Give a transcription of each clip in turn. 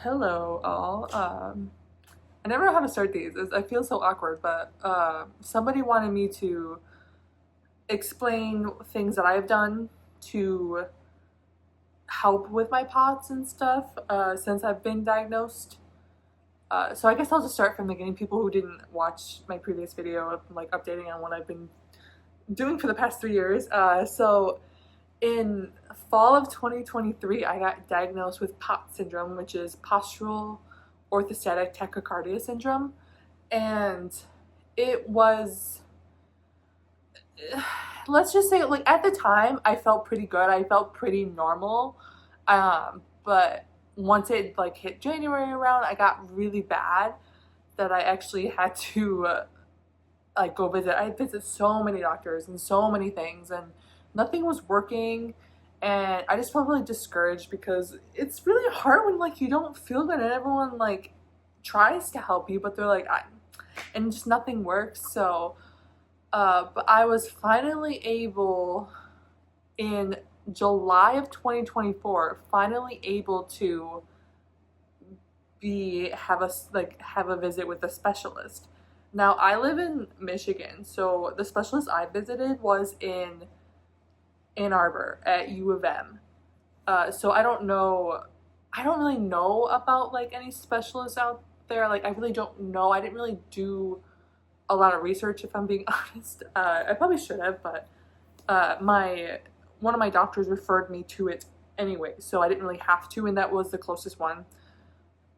Hello, all. I never know how to start these. I feel so awkward, but somebody wanted me to explain things that I've done to help with my POTS and stuff since I've been diagnosed. So I guess I'll just start from the beginning. People who didn't watch my previous video of like updating on what I've been doing for the past 3 years. So in fall of 2023, I got diagnosed with POTS syndrome, which is postural orthostatic tachycardia syndrome. And it was, let's just say, like at the time, I felt pretty good. I felt pretty normal. But once it like hit January around, I got really bad that I actually had to like go visit. I visited so many doctors and so many things, and nothing was working. And I just felt really discouraged because it's really hard when like you don't feel good and everyone like tries to help you, but they're like, and just nothing works. So, but I was finally able in July of 2024, finally able to have a visit with a specialist. Now I live in Michigan, so the specialist I visited was in Ann Arbor at U of M. So I don't know, I don't really know about like any specialists out there. Like I really don't know. I didn't really do a lot of research if I'm being honest. I probably should have, but my one of my doctors referred me to it anyway, so I didn't really have to, and that was the closest one.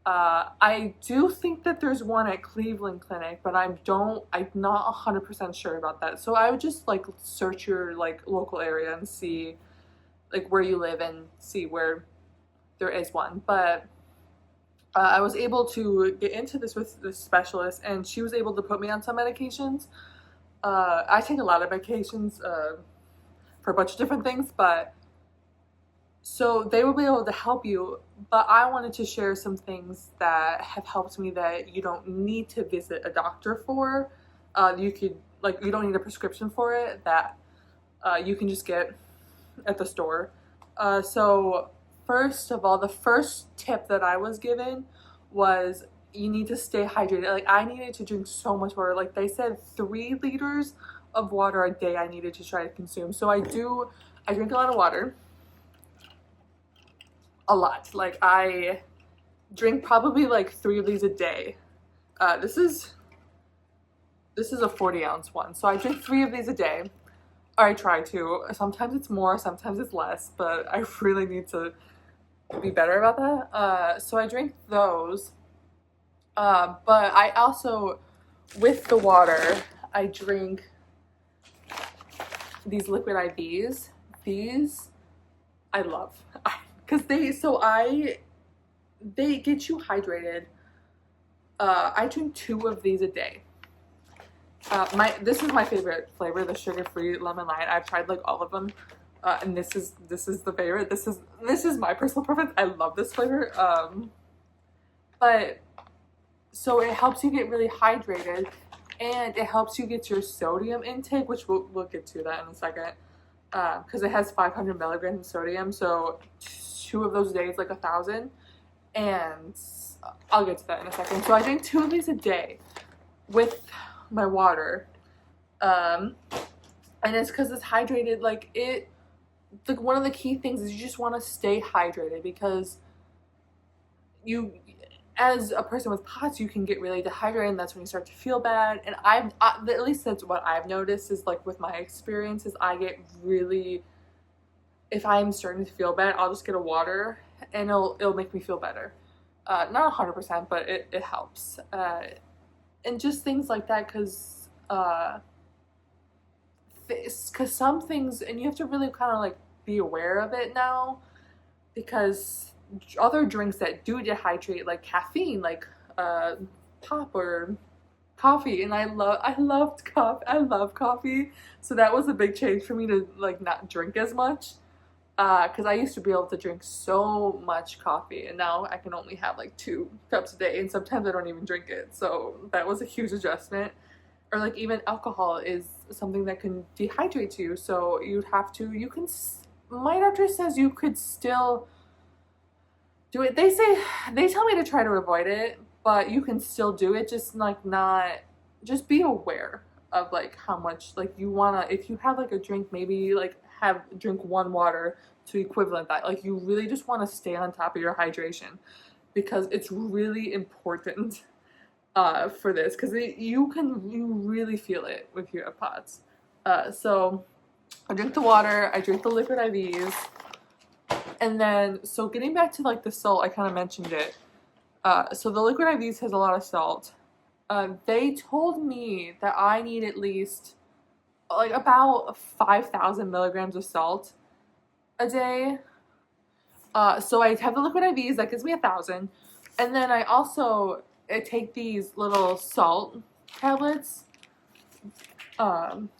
I do think that there's one at Cleveland Clinic, but I'm not 100% sure about that. So I would just like search your like local area and see like where you live and see where there is one. But I was able to get into this with the specialist, and she was able to put me on some medications. I take a lot of medications for a bunch of different things, but so they will be able to help you. But I wanted to share some things that have helped me that you don't need to visit a doctor for. You don't need a prescription for it, that you can just get at the store. So first of all, the first tip that I was given was you need to stay hydrated. Like I needed to drink so much water. Like they said 3 liters of water a day I needed to try to consume. So I drink a lot of water. A lot. Like I drink probably like 3 of these a day. This is a 40-ounce one. So I drink 3 of these a day. Or I try to. Sometimes it's more, sometimes it's less, but I really need to be better about that. So I drink those. But I also, with the water, I drink these liquid IVs. These I love. Because they get you hydrated. I drink 2 of these a day. This is my favorite flavor, the sugar-free lemon lime. I've tried like all of them, and this is the favorite. This is my personal preference. I love this flavor. But so it helps you get really hydrated, and it helps you get your sodium intake, which we'll get to that in a second, because it has 500 milligrams of sodium. So 2 of those a day is like 1,000, and I'll get to that in a second. So I drink 2 of these a day with my water, and it's because it's hydrated. Like one of the key things is you just want to stay hydrated, because you, as a person with POTS, you can get really dehydrated, and that's when you start to feel bad. And at least that's what I've noticed, is like with my experiences, I get really, if I'm starting to feel bad, I'll just get a water and it'll make me feel better. Not 100%, but it helps. And just things like that, because some things, and you have to really kind of like be aware of it now, because other drinks that do dehydrate, like caffeine, like pop or coffee, and I love coffee, so that was a big change for me to like not drink as much, because I used to be able to drink so much coffee, and now I can only have like 2 cups a day, and sometimes I don't even drink it. So that was a huge adjustment. Or like even alcohol is something that can dehydrate you, so my doctor says you could still do it. They tell me to try to avoid it, but you can still do it. Just like not, just be aware of like how much like you wanna. If you have like a drink, maybe like drink one water to equivalent that. Like you really just want to stay on top of your hydration because it's really important for this because you really feel it if you have POTS. So I drink the water, I drink the liquid IVs, and then so getting back to like the salt, I kind of mentioned it. So the liquid IVs has a lot of salt. They told me that I need at least like about 5,000 milligrams of salt a day. So I have the liquid IVs that gives me 1,000, and then I take these little salt tablets. Um,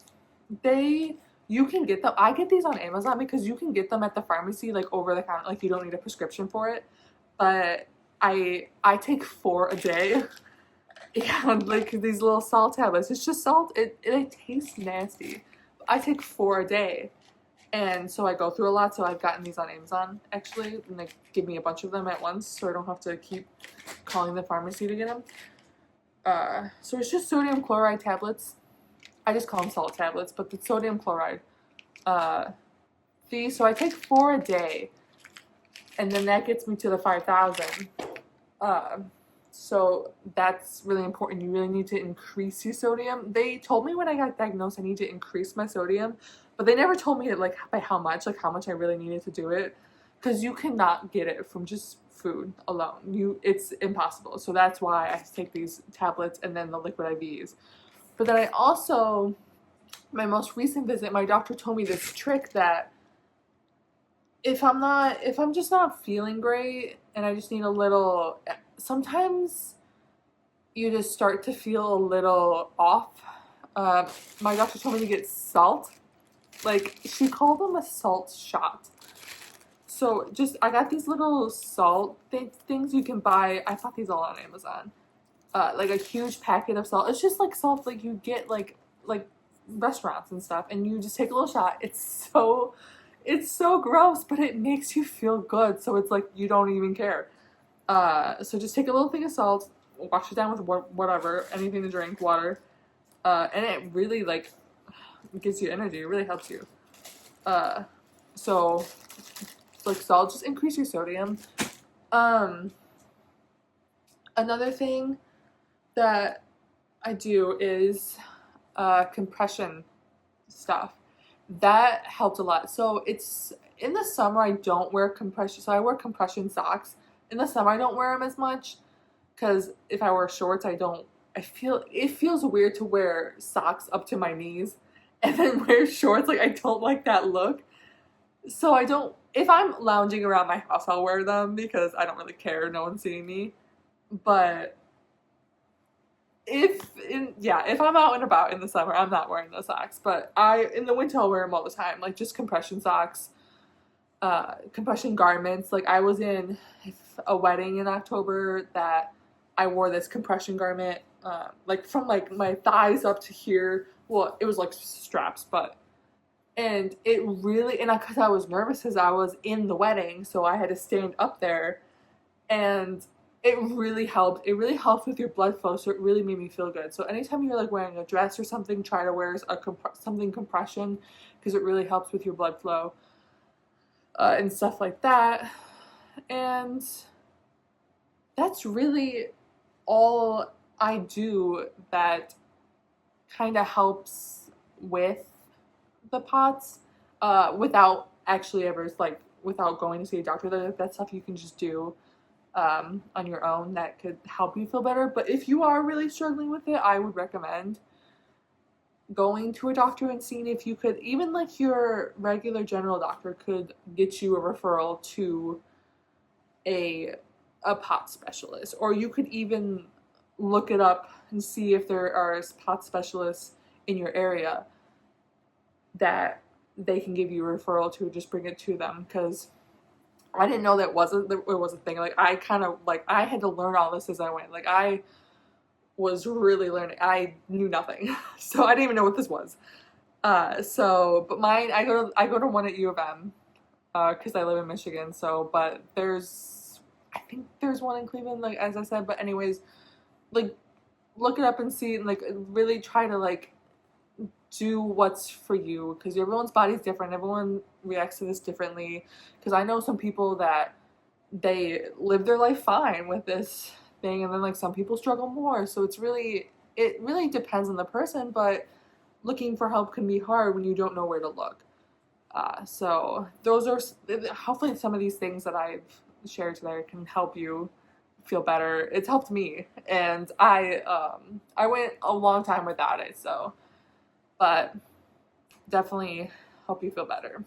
they you can get them. I get these on Amazon because you can get them at the pharmacy like over the counter. Like you don't need a prescription for it. But I take 4 a day. Yeah, like these little salt tablets. It's just salt. It tastes nasty. I take 4 a day. And so I go through a lot, so I've gotten these on Amazon, actually, and they give me a bunch of them at once, so I don't have to keep calling the pharmacy to get them. So it's just sodium chloride tablets. I just call them salt tablets, but the sodium chloride. So I take 4 a day, and then that gets me to the 5,000. So that's really important. You really need to increase your sodium. They told me when I got diagnosed I need to increase my sodium, but they never told me like by how much I really needed to do it, because you cannot get it from just food alone. It's impossible. So that's why I take these tablets and then the liquid IVs. But then my most recent visit, my doctor told me this trick that if I'm just not feeling great and I just need a little, sometimes you just start to feel a little off. My doctor told me to get salt. Like, she called them a salt shot. So I got these little salt things you can buy. I bought these all on Amazon. Like a huge packet of salt. It's just like salt like you get like restaurants and stuff, and you just take a little shot. It's so gross, but it makes you feel good. So it's like you don't even care. So just take a little thing of salt, wash it down with whatever, anything to drink, water, and it really like gives you energy. It really helps you. So like salt, just increase your sodium. Another thing that I do is compression stuff. That helped a lot. So it's in the summer I don't wear compression. So I wear compression socks. In the summer I don't wear them as much because if I wear shorts it feels weird to wear socks up to my knees and then wear shorts. Like I don't like that look. So if I'm lounging around my house I'll wear them because I don't really care. No one's seeing me. But if I'm out and about in the summer, I'm not wearing those socks. But in the winter, I'll wear them all the time. Like just compression socks, compression garments. Like I was in a wedding in October that I wore this compression garment, like from like my thighs up to here. Well, it was like straps, and it really, because I was nervous because I was in the wedding, so I had to stand up there, and it really helped. It really helped with your blood flow, so it really made me feel good. So anytime you're like wearing a dress or something, try to wear something compression because it really helps with your blood flow and stuff like that. And that's really all I do that kind of helps with the POTS without actually ever without going to see a doctor. That's stuff you can just do on your own that could help you feel better. But if you are really struggling with it, I would recommend going to a doctor and seeing if you could, even like your regular general doctor could get you a referral to a POTS specialist, or you could even look it up and see if there are POTS specialists in your area that they can give you a referral to. Just bring it to them, because I didn't know that it was a thing. Like I kind of I had to learn all this as I went. Like I was really learning. I knew nothing, so I didn't even know what this was. But mine, I go to one at U of M because I live in Michigan. But there's I think there's one in Cleveland, like as I said, but anyways, like look it up and see, and like really try to like do what's for you, because everyone's body's different. Everyone reacts to this differently. Because I know some people that they live their life fine with this thing, and then like some people struggle more. So it really depends on the person. But looking for help can be hard when you don't know where to look. So those are hopefully some of these things that I've shared today can help you feel better. It's helped me, and I went a long time without it. So, but definitely help you feel better.